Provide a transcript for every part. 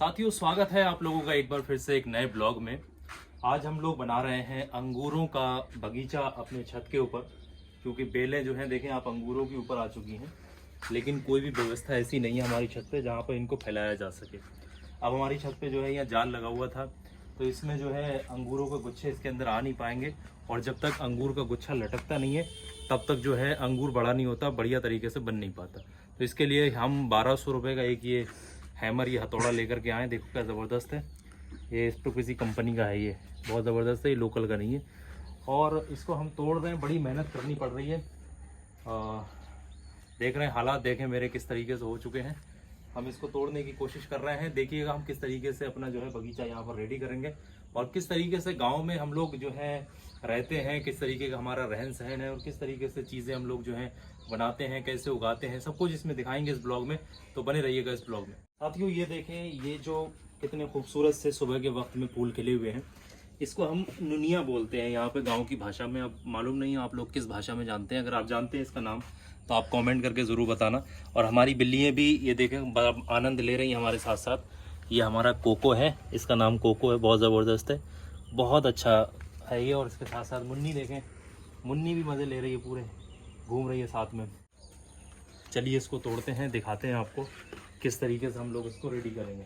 साथियों, स्वागत है आप लोगों का एक बार फिर से एक नए ब्लॉग में। आज हम लोग बना रहे हैं अंगूरों का बगीचा अपने छत के ऊपर, क्योंकि बेलें जो हैं देखें आप अंगूरों के ऊपर आ चुकी हैं, लेकिन कोई भी व्यवस्था ऐसी नहीं है हमारी छत पे जहाँ पर इनको फैलाया जा सके। अब हमारी छत पे जो है यहाँ जाल लगा हुआ था, तो इसमें जो है अंगूरों के गुच्छे इसके अंदर आ नहीं पाएंगे, और जब तक अंगूर का गुच्छा लटकता नहीं है तब तक जो है अंगूर बड़ा नहीं होता, बढ़िया तरीके से बन नहीं पाता। तो इसके लिए हम 1200 रुपये का एक ये हैमर, ये हथौड़ा लेकर के आए। देखो क्या ज़बरदस्त है ये, इस पर किसी कंपनी का है, ये बहुत ज़बरदस्त है, ये लोकल का नहीं है। और इसको हम तोड़ रहे हैं, बड़ी मेहनत करनी पड़ रही है। देख रहे हैं हालात, देखें मेरे किस तरीके से हो चुके हैं। हम इसको तोड़ने की कोशिश कर रहे हैं। देखिएगा हम किस तरीके से अपना जो है बगीचा यहाँ पर रेडी करेंगे, और किस तरीके से गांव में हम लोग जो है रहते हैं, किस तरीके का हमारा रहन सहन है, और किस तरीके से चीज़ें हम लोग जो हैं बनाते हैं, कैसे उगाते हैं, सब कुछ इसमें दिखाएंगे इस ब्लॉग में। तो बने रहिएगा इस ब्लॉग में। साथियों ये देखें, ये जो कितने खूबसूरत से सुबह के वक्त में फूल खिले हुए हैं, इसको हम नुनिया बोलते हैं यहाँ पे गाँव की भाषा में। अब मालूम नहीं आप लोग किस भाषा में जानते हैं, अगर आप जानते हैं इसका नाम तो आप कमेंट करके ज़रूर बताना। और हमारी बिल्लियाँ भी ये देखें बड़ा आनंद ले रही हैं हमारे साथ साथ। ये हमारा कोको है, इसका नाम कोको है, बहुत ज़बरदस्त है, बहुत अच्छा है ये। और इसके साथ साथ मुन्नी देखें, मुन्नी भी मज़े ले रही है, पूरे घूम रही है साथ में। चलिए इसको तोड़ते हैं, दिखाते हैं आपको किस तरीके से हम लोग इसको रेडी करेंगे।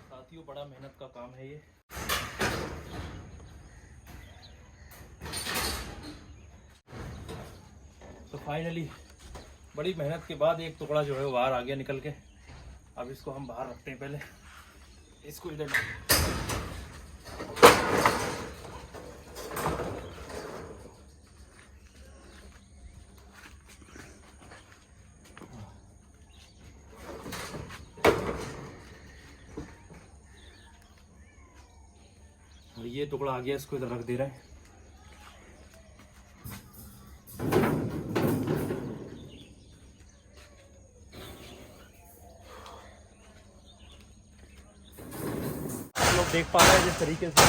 साथियों बड़ा मेहनत का काम है ये। तो फाइनली बड़ी मेहनत के बाद एक टुकड़ा जो है वो बाहर आ गया निकल के। अब इसको हम बाहर रखते हैं, पहले इसको इधर। और ये टुकड़ा आ गया, इसको इधर रख दे रहे हैं। देख पा रहे हैं जिस तरीके से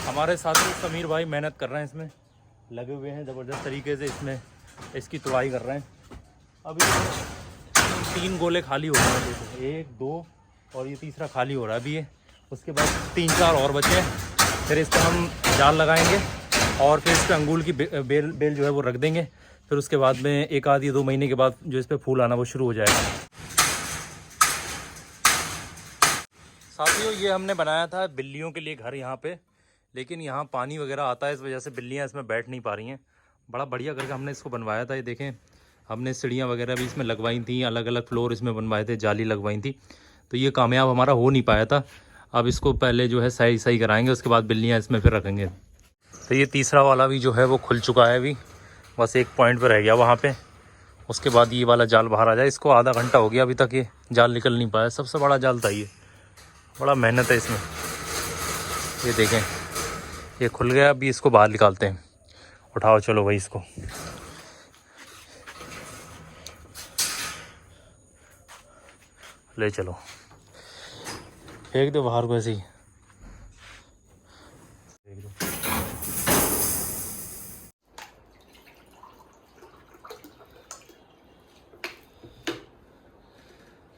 हमारे साथी समीर भाई मेहनत कर रहे हैं, इसमें लगे हुए हैं ज़बरदस्त तरीके से, इसमें इसकी तुड़ाई कर रहे हैं। अभी 3 गोले खाली हो रहे हैं, देखो 1 2 और ये तीसरा खाली हो रहा है अभी ये। उसके बाद 3-4 और बचे हैं, फिर इस पर हम जाल लगाएंगे और फिर इस पर अंगूर की बेल जो है वो रख देंगे। फिर उसके बाद में 1 आध या 2 महीने के बाद जो इस पर फूल आना वो शुरू हो जाएगा। साथियों ये हमने बनाया था बिल्लियों के लिए घर यहाँ पे, लेकिन यहाँ पानी वगैरह आता है, इस वजह से बिल्लियाँ इसमें बैठ नहीं पा रही हैं। बड़ा बढ़िया करके हमने इसको बनवाया था। ये देखें, हमने सीढ़ियाँ वगैरह भी इसमें लगवाई थी, अलग अलग फ्लोर इसमें बनवाए थे, जाली लगवाई थी। तो ये कामयाब हमारा हो नहीं पाया था। अब इसको पहले जो है सही कराएंगे, उसके बाद बिल्लियाँ इसमें फिर रखेंगे। तो ये तीसरा वाला भी जो है वो खुल चुका है, अभी बस एक पॉइंट पर रह गया वहाँ पर। उसके बाद ये वाला जाल बाहर आ जाए। इसको आधा घंटा हो गया अभी तक ये जाल निकल नहीं पाया, सबसे बड़ा जाल था ये, बड़ा मेहनत है इसमें। ये देखें ये खुल गया, अभी इसको बाहर निकालते हैं। उठाओ चलो भाई, इसको ले चलो, फेंक दो बाहर को ऐसे ही।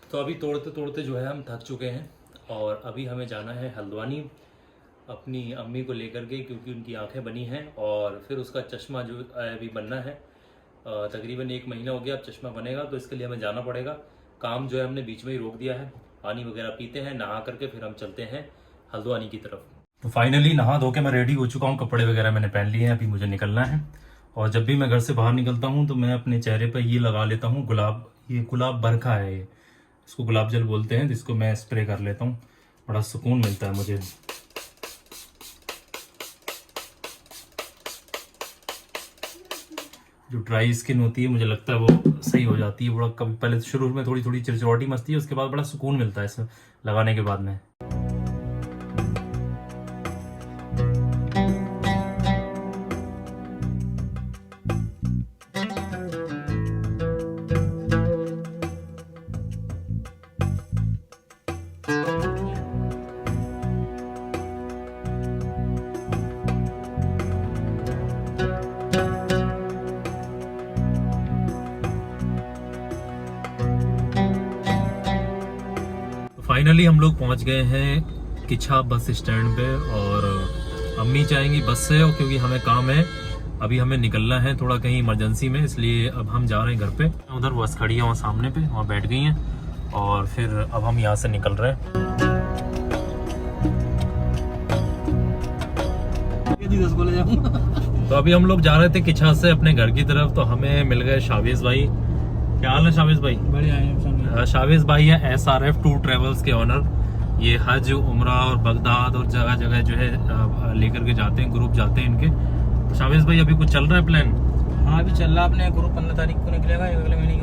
तो अभी तोड़ते तोड़ते जो है हम थक चुके हैं, और अभी हमें जाना है हल्द्वानी अपनी अम्मी को लेकर के, क्योंकि उनकी आंखें बनी हैं और फिर उसका चश्मा जो अभी बनना है। तकरीबन 1 महीना हो गया, अब चश्मा बनेगा, तो इसके लिए हमें जाना पड़ेगा। काम जो है हमने बीच में ही रोक दिया है। पानी वगैरह पीते हैं, नहा करके फिर हम चलते हैं हल्द्वानी की तरफ। तो फाइनली नहा धो के मैं रेडी हो चुका हूँ, कपड़े वगैरह मैंने पहन लिए हैं, अभी मुझे निकलना है। और जब भी मैं घर से बाहर निकलता हूँ तो मैं अपने चेहरे पर ये लगा लेता हूँ गुलाब, ये गुलाब बरखा है, ये इसको गुलाब जल बोलते हैं, जिसको मैं स्प्रे कर लेता हूँ, बड़ा सुकून मिलता है मुझे। जो ड्राई स्किन होती है मुझे लगता है वो सही हो जाती है। बड़ा कभी पहले शुरू में थोड़ी थोड़ी चिरचिराहटी मचती है, उसके बाद बड़ा सुकून मिलता है इसे लगाने के बाद में। फाइनली हम लोग पहुंच गए हैं किच्छा बस स्टैंड पे और अम्मी चाहेंगी बस से, और क्योंकि हमें काम है अभी हमें निकलना है थोड़ा कहीं इमरजेंसी में, इसलिए अब हम जा रहे हैं घर पे। उधर बस खड़ी है वहाँ सामने पे, वहाँ बैठ गई हैं और फिर अब हम यहाँ से निकल रहे हैं। तो अभी हम लोग जा रहे थे किच्छा से अपने घर की तरफ, तो हमें मिल गए शावेज भाई। क्या हाल है शावेज भाई? बढ़िया। शावेज भाई है SRF टूर ट्रेवल्स के ऑनर। ये हज, उम्रा और बगदाद और जगह जगह जो है लेकर के जाते हैं, ग्रुप जाते हैं इनके। तो शावेज भाई अभी कुछ चल रहा है प्लान? हाँ अभी चल रहा है, अपने ग्रुप 15 तारीख को निकलेगा, अगले महीने की।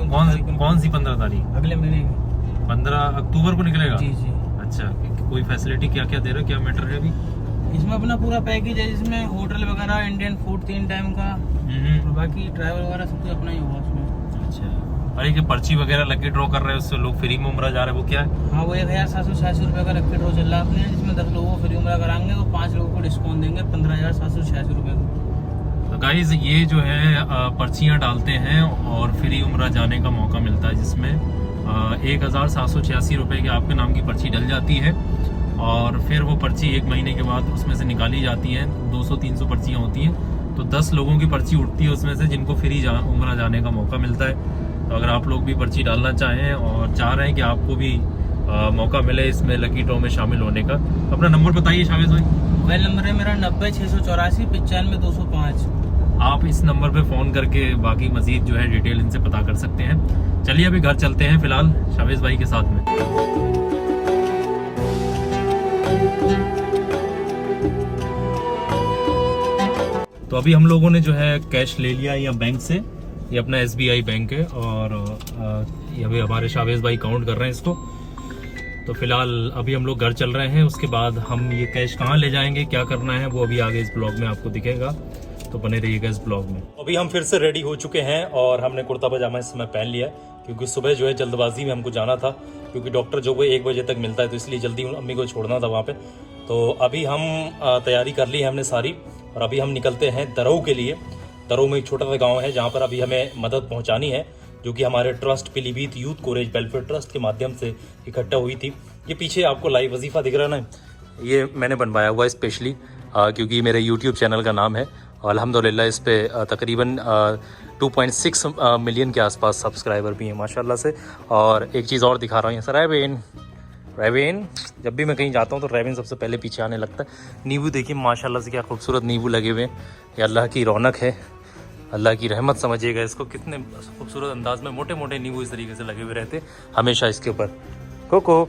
कौन सी 15 तारीख? अगले महीने की 15 अक्टूबर को निकलेगा। जी जी। अच्छा, कोई फैसिलिटी क्या क्या दे रहे हो, क्या मैटर है अभी इसमें? अपना पूरा पैकेज है जिसमें होटल वगैरह, इंडियन फूड 3 टाइम का, और बाकी ट्रैवल वगैरह सब कुछ अपना ही होगा उसमें। अच्छा, अरे कि पर्ची वगैरह लकी ड्रॉ कर रहे हैं उससे लोग फ्री में उम्रा जा रहे हैं, वो क्या है? हाँ वो 1786 रुपये का लकी ड्रॉ चल रहा है अपने, जिसमें 10 लोगों को फ्री उम्रा कराएंगे तो 5 लोगों को डिस्काउंट देंगे 15,786 रुपये का। तो गाइज ये जो है पर्चियाँ डालते हैं और फ्री उम्रा जाने का मौका मिलता है, जिसमें 1786 रुपये की आपके नाम की पर्ची डल जाती है और फिर वो पर्ची 1 महीने के बाद उसमें से निकाली जाती है। 200-300 पर्चियाँ होती हैं, तो 10 लोगों की पर्ची उठती है उसमें से, जिनको फ्री उम्रा जाने का मौका मिलता है। तो अगर आप लोग भी पर्ची डालना चाहें और चाह रहे हैं कि आपको भी मौका मिले इसमें लकी ड्रॉ में शामिल होने का, अपना नंबर बताइए शावेज भाई। मोबाइल नंबर है मेरा 90-684 95-205। आप इस नंबर पे फ़ोन करके बाकी मजीद जो है डिटेल इनसे पता कर सकते हैं। चलिए अभी घर चलते हैं फिलहाल शावेज भाई के साथ में। तो अभी हम लोगों ने जो है कैश ले लिया या बैंक से, ये अपना SBI बैंक है और ये अभी हमारे शावेज भाई काउंट कर रहे हैं इसको। तो फिलहाल अभी हम लोग घर चल रहे हैं, उसके बाद हम ये कैश कहाँ ले जाएंगे, क्या करना है, वो अभी आगे इस ब्लॉग में आपको दिखेगा, तो बने रहिएगा इस ब्लॉग में। अभी हम फिर से रेडी हो चुके हैं और हमने कुर्ता पजामा इस समय पहन लिया, क्योंकि सुबह जो है जल्दबाजी में हमको जाना था, क्योंकि डॉक्टर जो है 1 बजे तक मिलता है, तो इसलिए जल्दी अम्मी को छोड़ना था वहाँ पे। तो अभी हम तैयारी कर ली है हमने सारी, और अभी हम निकलते हैं दरऊ के लिए। दरऊ में एक छोटा सा गाँव है जहाँ पर अभी हमें मदद पहुँचानी है, जो कि हमारे trust Pilibhit youth courage welfare trust के माध्यम से इकट्ठा हुई थी। ये पीछे आपको लाइव वजीफा दिख रहा है ना, ये मैंने बनवाया हुआ है स्पेशली, क्योंकि मेरे यूट्यूब चैनल का नाम है और अल्हम्दुलिल्लाह इस पे तकरीबन 2.6 मिलियन के आसपास सब्सक्राइबर भी हैं माशाल्लाह से। और एक चीज़ और दिखा रहा हूँ सर, रेवेन जब भी मैं कहीं जाता हूँ तो रेवेन सबसे पहले पीछे आने लगता है। नींबू देखिए माशाल्लाह से क्या खूबसूरत नींबू लगे हुए हैं, ये अल्लाह की रौनक है, अल्लाह की रहमत समझिएगा इसको। कितने खूबसूरत अंदाज में मोटे मोटे नींबू इस तरीके से लगे हुए रहते हमेशा इसके ऊपर। कोको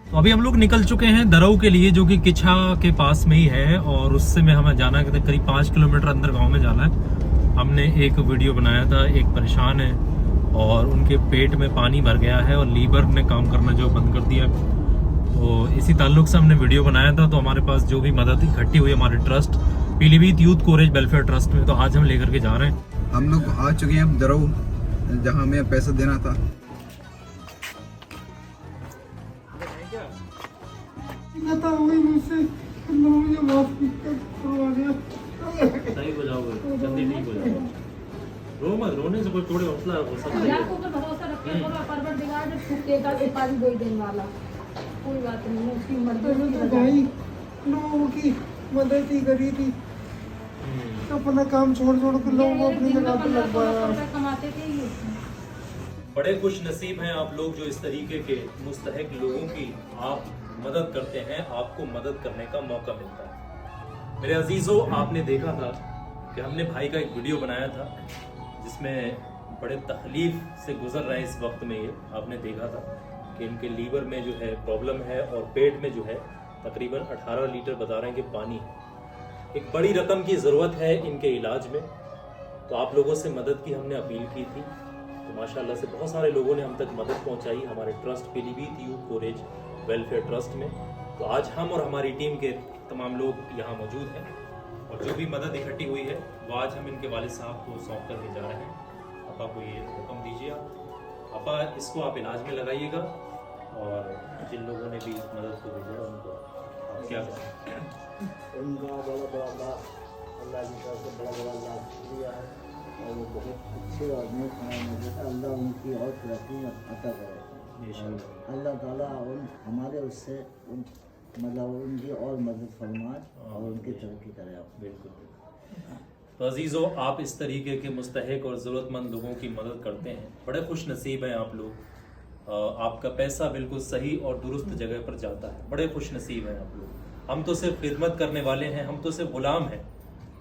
तो अभी हम लोग निकल चुके हैं दरऊ के लिए, जो कि किच्छा के पास में ही है, और उससे में हमें जाना है करीब 5 किलोमीटर अंदर गांव में जाना है। हमने एक वीडियो बनाया था, एक परेशान है और उनके पेट में पानी भर गया है और लीवर ने काम करना जो बंद कर दिया, तो इसी ताल्लुक से हमने वीडियो बनाया था। तो हमारे पास जो भी मदद इकट्ठी हुई हमारे trust Pilibhit youth courage welfare trust में, तो आज हम लेकर के जा रहे हैं। हम लोग आ चुके हैं दरऊ, जहाँ हमें पैसा देना था। सही हो जाओगे, जल्दी ठीक हो जाओगे, रो मत, रोने से कोई थोड़े हौसला हो सकता है। आपको तो भरोसा रखते हो परवरदिगार जो छूटेगा के पास दो ही दिन वाला, कोई बात नहीं, उसकी मर्जी तो भाई लोगों की मदद ही करी थी, अपना काम छोड़ के लोगों को अपनी जगह पे लगवाया। कमाते थे ये। बड़े खुश नसीब हैं आप लोग जो इस तरीके के मुस्तहिक लोगों की आप मदद करते हैं, आपको मदद करने का मौका मिलता है। मेरे अजीजों, आपने देखा था कि हमने भाई का एक वीडियो बनाया था जिसमें बड़े तकलीफ से गुजर रहे हैं इस वक्त में। ये आपने देखा था कि इनके लीवर में जो है प्रॉब्लम है और पेट में जो है तकरीबन 18 लीटर बता रहे हैं कि पानी है। एक बड़ी रकम की ज़रूरत है इनके इलाज में, तो आप लोगों से मदद की हमने अपील की थी, तो माशाल्लाह से बहुत सारे लोगों ने हम तक मदद पहुंचाई हमारे trust Pilibhit youth courage welfare trust में। तो आज हम और हमारी टीम के तमाम लोग यहाँ मौजूद हैं और जो भी मदद इकट्ठी हुई है वो आज हम इनके वालिद साहब को सौंप करके जा रहे हैं। अपा को ये रकम दीजिए अपा, इसको आप इलाज में लगाइएगा, और जिन लोगों ने भी इस मदद को भेजा उनको आप क्या करें। उनका बड़ा लाभ अल्लाह की तरफ से बड़ा लाभ दिया है और वो बहुत अच्छे आदमी हैं, अल्लाह उनकी और तरक्की अता करे। अल्लाह ताला हमारे उससे मतलब उनकी और मदद फरमाए और उनकी तरक्की करे आप। बिल्कुल। तो अजीज़ों, आप इस तरीके के मुस्तहिक और ज़रूरतमंद लोगों की मदद करते हैं, बड़े खुश नसीब हैं आप लोग। आपका पैसा बिल्कुल सही और दुरुस्त जगह पर जाता है, बड़े खुश नसीब हैं आप लोग। हम तो सिर्फ खिदमत करने वाले हैं, हम तो सिर्फ गुलाम हैं।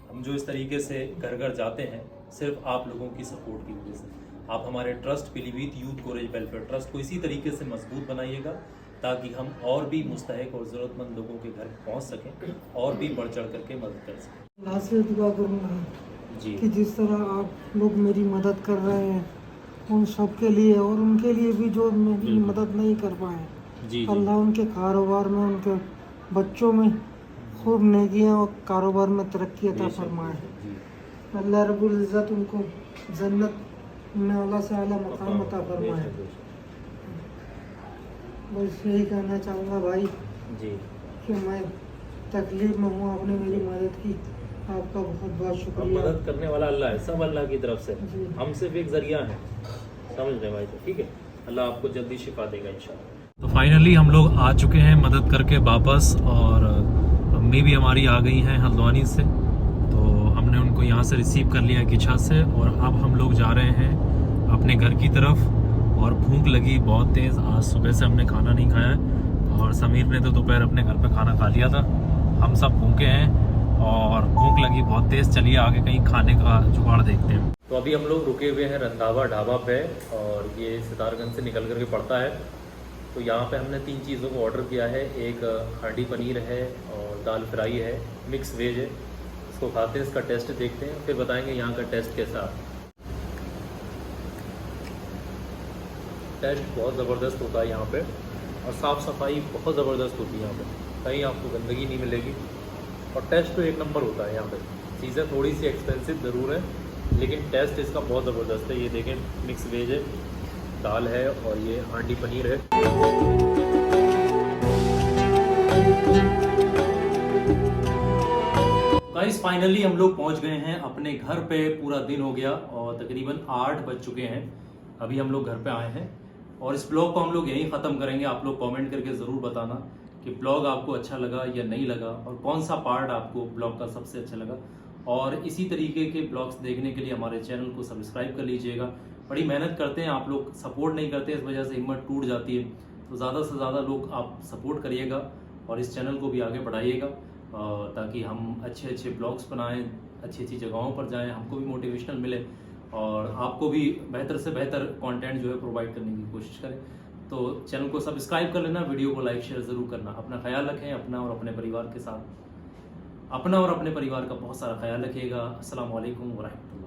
हम जो इस तरीके से घर घर जाते हैं सिर्फ आप लोगों की सपोर्ट की वजह से। आप हमारे trust Pilibhit youth courage welfare trust को इसी तरीके से मजबूत बनाइएगा ताकि हम और भी मुस्तहिक और ज़रूरतमंद लोगों के घर पहुंच सकें और भी बढ़ चढ़ करके मदद कर सकें। अल्लाह से दुआ करूँगा जी कि जिस तरह आप लोग मेरी मदद कर रहे हैं उन सब के लिए और उनके लिए भी जो मेरी मदद नहीं कर पाए, जी अल्लाह उनके कारोबार में, उनके बच्चों में खूब नेकियां और कारोबार में तरक्की अता फरमाए। अल्लाह रब्बुल इज़्ज़त उनको जन्नत में आला से आला मकाम अता फरमाए। बस यही कहना चाहूँगा भाई जी कि मैं तकलीफ में हूँ, आपने मेरी मदद की, आपका बहुत बहुत हम शुक्रिया। मदद करने वाला अल्लाह है, सब अल्लाह की तरफ से। जी। हम सिर्फ एक जरिया हैं, समझ रहे भाई? तो ठीक है, अल्लाह आपको जल्दी शिफा देगा इंशाल्लाह। तो फाइनली हम लोग आ चुके हैं मदद करके वापस, और अम्मी भी हमारी आ गई हैं हल्द्वानी से, तो हमने उनको यहाँ से रिसीव कर लिया किछा से, और अब हम लोग जा रहे हैं अपने घर की तरफ। और भूख लगी बहुत तेज़, आज सुबह से हमने खाना नहीं खाया है, और समीर ने तो दोपहर अपने घर पे खाना खा लिया था। हम सब भूखे हैं और भूख लगी बहुत तेज़। चलिए आगे कहीं खाने का जुगाड़ देखते हैं। तो अभी हम लोग रुके हुए हैं रंधावा ढाबा पे, और ये सितारगंज से निकल करके पड़ता है। तो यहाँ पे हमने 3 चीज़ों को ऑर्डर किया है। एक हांडी पनीर है और दाल फ्राई है, मिक्स वेज है। इसको खाते हैं, इसका टेस्ट देखते हैं, फिर बताएंगे यहाँ का टेस्ट कैसा है। टेस्ट बहुत ज़बरदस्त होता है यहाँ पे, और साफ़ सफाई बहुत ज़बरदस्त होती है यहाँ पे, कहीं आपको गंदगी नहीं मिलेगी, और टेस्ट तो एक नंबर होता है यहाँ पे। चीज़ें थोड़ी सी एक्सपेंसिव ज़रूर है, लेकिन टेस्ट इसका बहुत ज़बरदस्त है। ये देखें, मिक्स वेज है, दाल है, और ये हांडी पनीर है। गाइस फाइनली हम लोग पहुंच गए हैं अपने घर पे। पूरा दिन हो गया और तकरीबन 8 बज चुके हैं। अभी हम लोग घर पे आए हैं, और इस ब्लॉग को हम लोग यहीं ख़त्म करेंगे। आप लोग कमेंट करके ज़रूर बताना कि ब्लॉग आपको अच्छा लगा या नहीं लगा, और कौन सा पार्ट आपको ब्लॉग का सबसे अच्छा लगा। और इसी तरीके के ब्लॉग्स देखने के लिए हमारे चैनल को सब्सक्राइब कर लीजिएगा। बड़ी मेहनत करते हैं, आप लोग सपोर्ट नहीं करते, इस वजह से हिम्मत टूट जाती है। तो ज़्यादा से ज़्यादा लोग आप सपोर्ट करिएगा और इस चैनल को भी आगे बढ़ाइएगा, ताकि हम अच्छे अच्छे ब्लॉग्स बनाएं, अच्छी अच्छी जगहों पर जाएं, हमको भी मोटिवेशनल मिले, और आपको भी बेहतर से बेहतर कंटेंट जो है प्रोवाइड करने की कोशिश करें। तो चैनल को सब्सक्राइब कर लेना, वीडियो को लाइक शेयर ज़रूर करना। अपना ख्याल रखें, अपना और अपने परिवार के साथ, अपना और अपने परिवार का बहुत सारा ख्याल रखिएगा। अस्सलाम वालेकुम व रहमतुल्लाह।